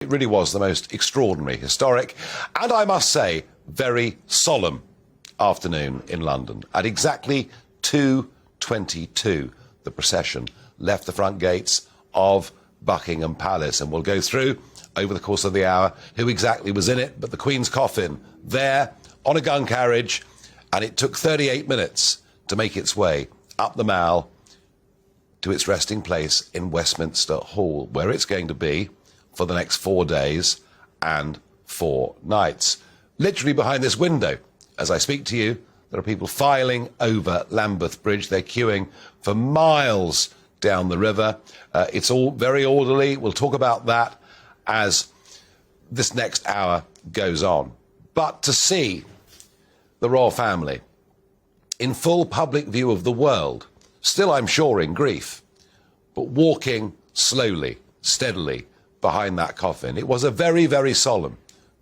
It really was the most extraordinary, historic, and I must say, very solemn afternoon in London. At exactly 2:22, the procession left the front gates of Buckingham Palace, and we'll go through over the course of the hour who exactly was in it, but the Queen's coffin there on a gun carriage, and it took 38 minutes to make its way up the Mall to its resting place in Westminster Hall, where it's going to be for the next 4 days and 4 nights. Literally behind this window, as I speak to you, there are people filing over Lambeth Bridge. They're queuing for miles down the river. It's all very orderly. We'll talk about that as this next hour goes on. But to see the royal family in full public view of the world, still I'm sure in grief, but walking slowly, steadily behind that coffin, it was a very, very solemn,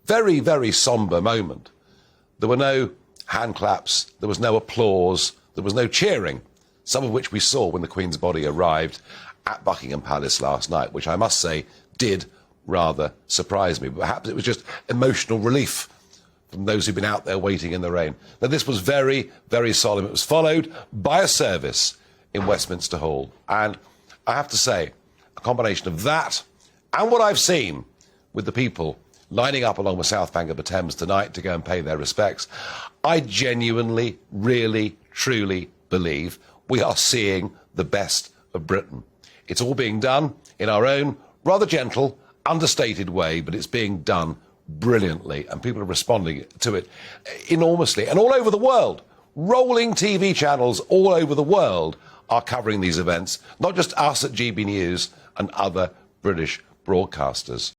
very, very sombre moment. There were no hand claps, there was no applause, there was no cheering, some of which we saw when the Queen's body arrived at Buckingham Palace last night, which I must say did rather surprise me. But perhaps it was just emotional relief from those who've been out there waiting in the rain. Now, this was very, very solemn. It was followed by a service in Westminster Hall. And I have to say, a combination of that and what I've seen with the people lining up along the south bank of the Thames tonight to go and pay their respects, I genuinely, really, truly believe we are seeing the best of Britain. It's all being done in our own rather gentle, understated way, but it's being done brilliantly, and people are responding to it enormously. And all over the world, rolling TV channels all over the world are covering these events, not just us at GB News and other British broadcasters.